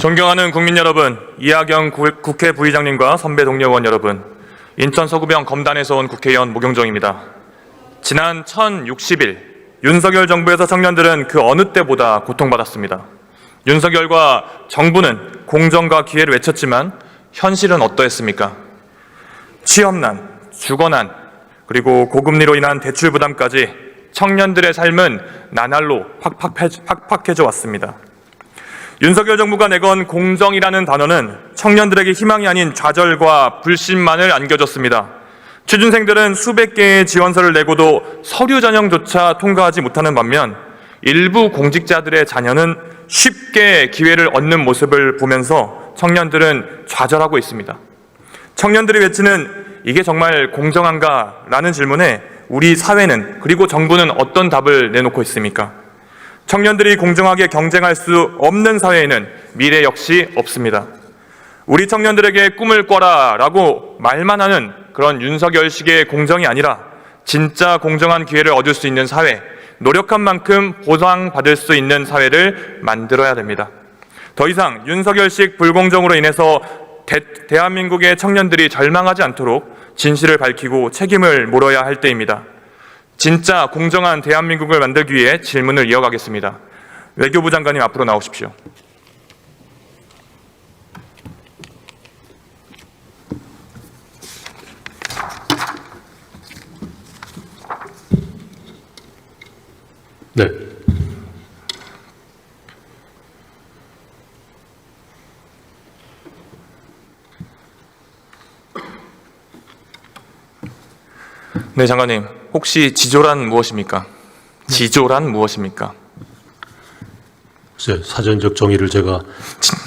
존경하는 국민 여러분, 이하경 국회 부의장님과 선배 동료 의원 여러분, 인천 서구병 검단에서 온 국회의원 모경정입니다. 지난 1060일 윤석열 정부에서 청년들은 그 어느 때보다 고통받았습니다. 윤석열과 정부는 공정과 기회를 외쳤지만 현실은 어떠했습니까? 취업난, 주거난, 그리고 고금리로 인한 대출 부담까지 청년들의 삶은 나날로 팍팍해져 왔습니다. 윤석열 정부가 내건 공정이라는 단어는 청년들에게 희망이 아닌 좌절과 불신만을 안겨줬습니다. 취준생들은 수백 개의 지원서를 내고도 서류 전형조차 통과하지 못하는 반면 일부 공직자들의 자녀는 쉽게 기회를 얻는 모습을 보면서 청년들은 좌절하고 있습니다. 청년들이 외치는 이게 정말 공정한가? 라는 질문에 우리 사회는 그리고 정부는 어떤 답을 내놓고 있습니까? 청년들이 공정하게 경쟁할 수 없는 사회에는 미래 역시 없습니다. 우리 청년들에게 꿈을 꿔라 라고 말만 하는 그런 윤석열식의 공정이 아니라 진짜 공정한 기회를 얻을 수 있는 사회, 노력한 만큼 보상받을 수 있는 사회를 만들어야 됩니다. 더 이상 윤석열식 불공정으로 인해서 대한민국의 청년들이 절망하지 않도록 진실을 밝히고 책임을 물어야 할 때입니다. 진짜 공정한 대한민국을 만들기 위해 질문을 이어가겠습니다. 외교부 장관님 앞으로 나오십시오. 네. 네, 장관님. 혹시 지조란 무엇입니까? 지조란 무엇입니까? 글쎄, 사전적 정의를 제가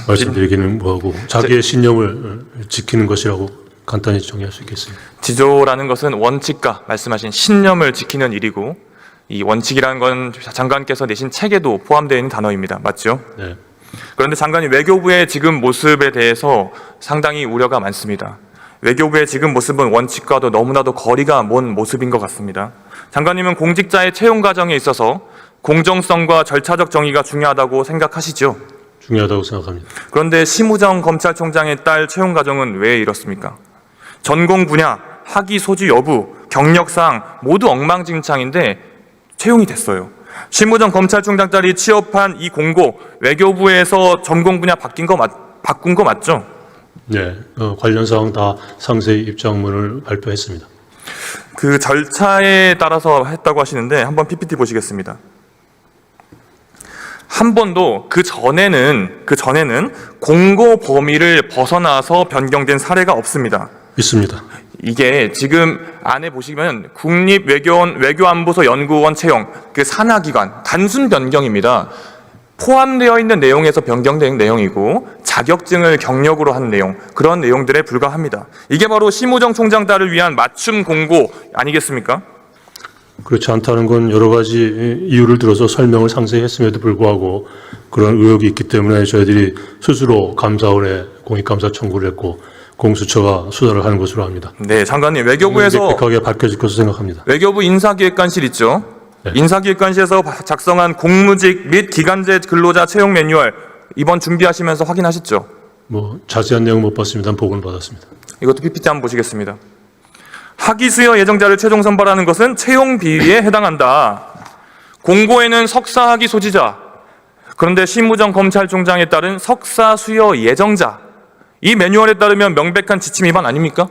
말씀드리기는 뭐하고 자기의 신념을 지키는 것이라고 간단히 정의할 수 있겠어요. 지조라는 것은 원칙과 말씀하신 신념을 지키는 일이고 이 원칙이라는 건 장관께서 내신 책에도 포함되어 있는 단어입니다. 맞죠? 네. 그런데 장관이 외교부의 지금 모습에 대해서 상당히 우려가 많습니다. 외교부의 지금 모습은 원칙과도 너무나도 거리가 먼 모습인 것 같습니다. 장관님은 공직자의 채용 과정에 있어서 공정성과 절차적 정의가 중요하다고 생각하시죠? 중요하다고 생각합니다. 그런데 심우정 검찰총장의 딸 채용 과정은 왜 이렇습니까? 전공 분야, 학위 소지 여부, 경력사항 모두 엉망진창인데 채용이 됐어요. 심우정 검찰총장 딸이 취업한 이 공고, 외교부에서 전공 분야 바꾼 거 맞죠? 네, 관련 사항 다 상세히 입장문을 발표했습니다. 그 절차에 따라서 했다고 하시는데 한번 PPT 보시겠습니다. 한 번도 그 전에는 공고 범위를 벗어나서 변경된 사례가 없습니다. 있습니다. 이게 지금 안에 보시면 국립외교안보소 연구원 채용, 그 산하기관 단순 변경입니다. 포함되어 있는 내용에서 변경된 내용이고 자격증을 경력으로 한 내용, 그런 내용들에 불과합니다. 이게 바로 심우정 총장 딸을 위한 맞춤 공고 아니겠습니까? 그렇지 않다는 건 여러 가지 이유를 들어서 설명을 상세히 했음에도 불구하고 그런 의혹이 있기 때문에 저희들이 스스로 감사원에 공익감사 청구를 했고 공수처가 수사를 하는 것으로 합니다. 네, 장관님, 외교부에서 명백하게 밝혀질 것으로 생각합니다. 외교부 인사기획관실 있죠? 네. 인사기획관실에서 작성한 공무직 및 기간제 근로자 채용 매뉴얼 이번 준비하시면서 확인하셨죠? 뭐 자세한 내용 못 봤습니다. 보고는 받았습니다. 이것도 PPT 한번 보시겠습니다. 학위 수여 예정자를 최종 선발하는 것은 채용 비위에 해당한다. 공고에는 석사 학위 소지자, 그런데 심우정 검찰총장에 따른 석사 수여 예정자, 이 매뉴얼에 따르면 명백한 지침 위반 아닙니까?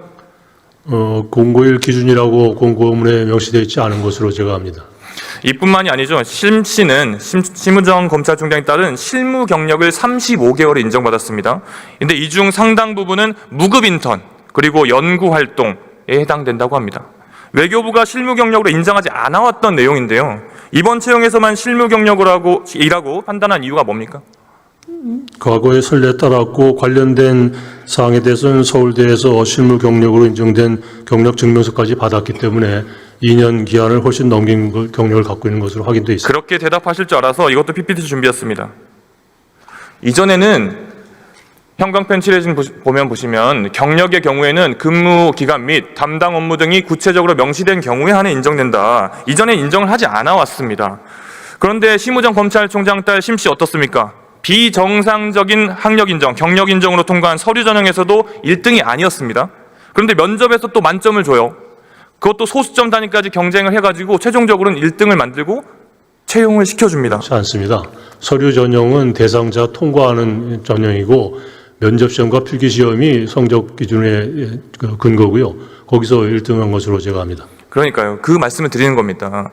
공고일 기준이라고 공고문에 명시되어 있지 않은 것으로 제가 압니다. 이뿐만이 아니죠. 심우정 검찰총장에 따른 실무 경력을 35개월을 인정받았습니다. 근데 이 중 상당 부분은 무급 인턴 그리고 연구 활동에 해당된다고 합니다. 외교부가 실무 경력으로 인정하지 않아왔던 내용인데요. 이번 채용에서만 실무 경력이라고 판단한 이유가 뭡니까? 과거의 선례에 따랐고 관련된 사항에 대해서는 서울대에서 실무 경력으로 인정된 경력 증명서까지 받았기 때문에 2년 기한을 훨씬 넘긴 경력을 갖고 있는 것으로 확인돼 있습니다. 그렇게 대답하실 줄 알아서 이것도 PPT 준비했습니다. 이전에는 형광펜 칠해진 보시면 경력의 경우에는 근무 기간 및 담당 업무 등이 구체적으로 명시된 경우에 한해 인정된다. 이전에 인정을 하지 않아 왔습니다. 그런데 심우정 검찰총장 딸 심씨 어떻습니까? 비정상적인 학력 인정, 경력 인정으로 통과한 서류 전형에서도 1등이 아니었습니다. 그런데 면접에서 또 만점을 줘요. 그것도 소수점 단위까지 경쟁을 해가지고 최종적으로는 1등을 만들고 채용을 시켜줍니다. 그렇지 않습니다. 서류 전형은 대상자 통과하는 전형이고 면접시험과 필기시험이 성적 기준의 근거고요. 거기서 1등한 것으로 제가 압니다. 그러니까요. 그 말씀을 드리는 겁니다.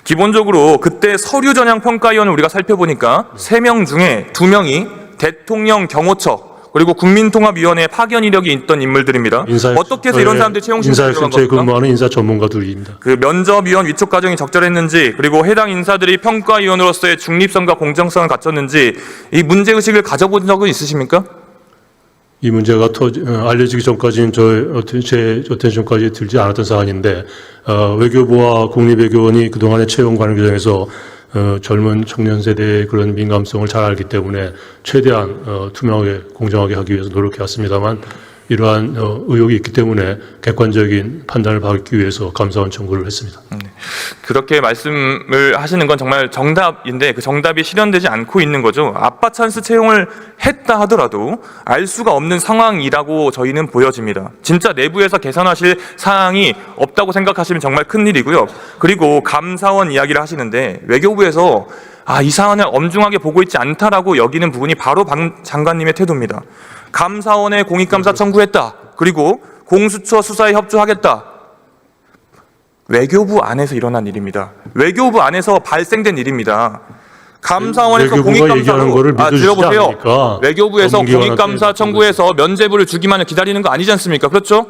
기본적으로 그때 서류 전형 평가위원을 우리가 살펴보니까 3명 중에 2명이 대통령 경호처 그리고 국민통합위원회 파견 이력이 있던 인물들입니다. 어떻게 해서 이런 사람들이 채용 심사에 들어간 인사혁신처에 겁니까? 근무하는 인사 전문가들입니다. 그 면접위원 위촉 과정이 적절했는지 그리고 해당 인사들이 평가위원으로서의 중립성과 공정성을 갖췄는지 이 문제의식을 가져본 적은 있으십니까? 이 문제가 알려지기 전까지는 제 어텐션까지 들지 않았던 사안인데 외교부와 국립외교원이 그동안의 채용 관련 규정에서 젊은 청년 세대의 그런 민감성을 잘 알기 때문에 최대한 투명하게 공정하게 하기 위해서 노력해 왔습니다만 이러한 의혹이 있기 때문에 객관적인 판단을 받기 위해서 감사원 청구를 했습니다. 그렇게 말씀을 하시는 건 정말 정답인데 그 정답이 실현되지 않고 있는 거죠. 아빠 찬스 채용을 했다 하더라도 알 수가 없는 상황이라고 저희는 보여집니다. 진짜 내부에서 개선하실 사항이 없다고 생각하시면 정말 큰일이고요. 그리고 감사원 이야기를 하시는데 외교부에서 이 사안을 엄중하게 보고 있지 않다라고 여기는 부분이 바로 박 장관님의 태도입니다. 감사원에 공익감사 청구했다. 그리고 공수처 수사에 협조하겠다. 외교부 안에서 일어난 일입니다. 외교부 안에서 발생된 일입니다. 감사원에서 얘기하는 거를 공익감사로 믿어주시지 들어보세요. 않습니까? 외교부에서 전문기관한테 공익감사 청구해서 면죄부를 주기만을 기다리는 거 아니지 않습니까? 그렇죠?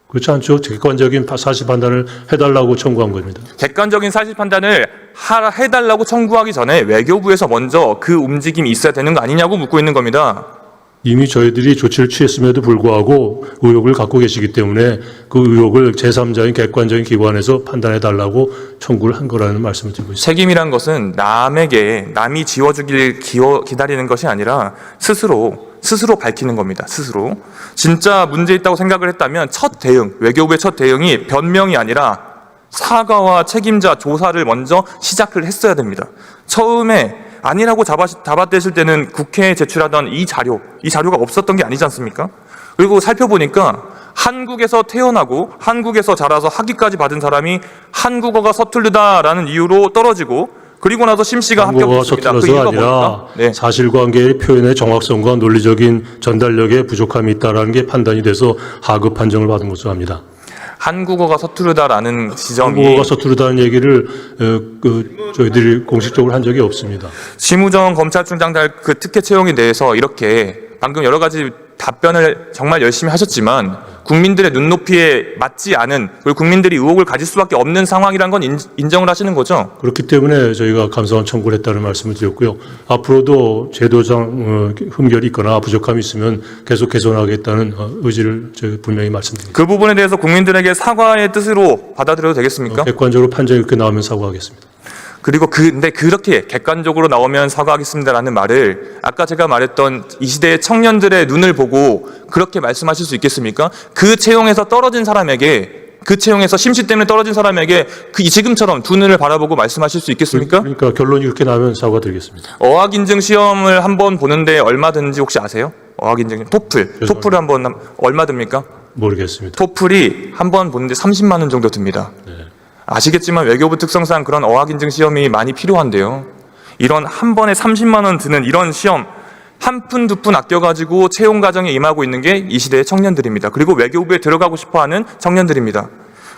그렇지 않죠. 객관적인 사실 판단을 해달라고 청구한 겁니다. 객관적인 사실 판단을 해달라고 청구하기 전에 외교부에서 먼저 그 움직임이 있어야 되는 거 아니냐고 묻고 있는 겁니다. 이미 저희들이 조치를 취했음에도 불구하고 의혹을 갖고 계시기 때문에 그 의혹을 제3자인 객관적인 기관에서 판단해달라고 청구를 한 거라는 말씀을 드리고 있습니다. 책임이란 것은 남이 지워주길 기다리는 것이 아니라 스스로 밝히는 겁니다. 스스로. 진짜 문제 있다고 생각을 했다면 외교부의 첫 대응이 변명이 아니라 사과와 책임자 조사를 먼저 시작을 했어야 됩니다. 처음에 아니라고 잡아떼실 때는 국회에 제출하던 이 자료가 없었던 게 아니지 않습니까? 그리고 살펴보니까 한국에서 태어나고 한국에서 자라서 학위까지 받은 사람이 한국어가 서툴르다라는 이유로 떨어지고 그리고 나서 심 씨가 한국어가 합격했습니다. 그 서툴러서 이유가 아니라 뭡니까? 네. 사실관계의 표현의 정확성과 논리적인 전달력에 부족함이 있다는 게 판단이 돼서 하급 판정을 받은 것으로 합니다. 한국어가 서투르다라는 지점이 한국어가 서투르다는 얘기를 저희들이 공식적으로 한 적이 없습니다. 심우정 검찰총장 그 특혜 채용에 대해서 이렇게 방금 여러 가지 답변을 정말 열심히 하셨지만 국민들의 눈높이에 맞지 않은 그리고 국민들이 의혹을 가질 수밖에 없는 상황이란 건 인정을 하시는 거죠? 그렇기 때문에 저희가 감사원 청구를 했다는 말씀을 드렸고요. 앞으로도 제도상 흠결이 있거나 부족함이 있으면 계속 개선하겠다는 의지를 저희 분명히 말씀드립니다. 그 부분에 대해서 국민들에게 사과의 뜻으로 받아들여도 되겠습니까? 객관적으로 판정이 그렇게 나오면 사과하겠습니다. 그리고 근데 그렇게 객관적으로 나오면 사과하겠습니다라는 말을 아까 제가 말했던 이 시대의 청년들의 눈을 보고 그렇게 말씀하실 수 있겠습니까? 그 채용에서 떨어진 사람에게 그 채용에서 심시 때문에 떨어진 사람에게 지금처럼 두 눈을 바라보고 말씀하실 수 있겠습니까? 그러니까 결론이 그렇게 나오면 사과드리겠습니다. 어학인증 시험을 한번 보는데 얼마 드는지 혹시 아세요? 어학인증 토플을 한번 얼마 듭니까? 모르겠습니다. 토플이 한번 보는데 30만 원 정도 듭니다. 네. 아시겠지만 외교부 특성상 그런 어학인증 시험이 많이 필요한데요. 이런 한 번에 30만 원 드는 이런 시험 한 푼 두 푼 아껴가지고 채용 과정에 임하고 있는 게 이 시대의 청년들입니다. 그리고 외교부에 들어가고 싶어하는 청년들입니다.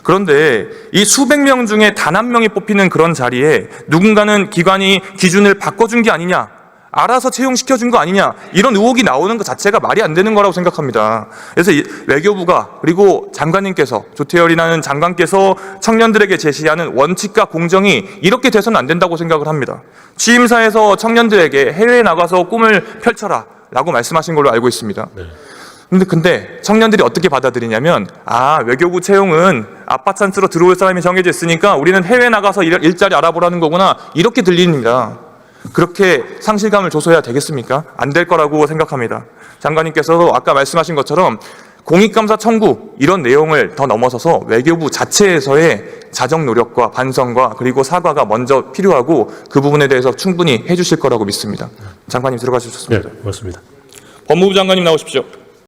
그런데 이 수백 명 중에 단 한 명이 뽑히는 그런 자리에 누군가는 기관이 기준을 바꿔준 게 아니냐, 알아서 채용시켜준 거 아니냐, 이런 의혹이 나오는 것 자체가 말이 안 되는 거라고 생각합니다. 그래서 외교부가 그리고 장관님께서 조태열이라는 장관께서 청년들에게 제시하는 원칙과 공정이 이렇게 돼서는 안 된다고 생각을 합니다. 취임사에서 청년들에게 해외에 나가서 꿈을 펼쳐라 라고 말씀하신 걸로 알고 있습니다. 네. 근데 청년들이 어떻게 받아들이냐면 외교부 채용은 아빠 찬스로 들어올 사람이 정해져 있으니까 우리는 해외 나가서 일자리 알아보라는 거구나 이렇게 들립니다. 그렇게 상실감을 줘서야 되겠습니까? 안 될 거라고 생각합니다. 장관님께서도 아까 말씀하신 것처럼 공익감사 청구 이런 내용을 더 넘어서서 외교부 자체에서의 자정 노력과 반성과 그리고 사과가 먼저 필요하고 그 부분에 대해서 충분히 해주실 거라고 믿습니다. 장관님 들어가주셨습니다. 네, 고맙습니다. 법무부 장관님 나오십시오.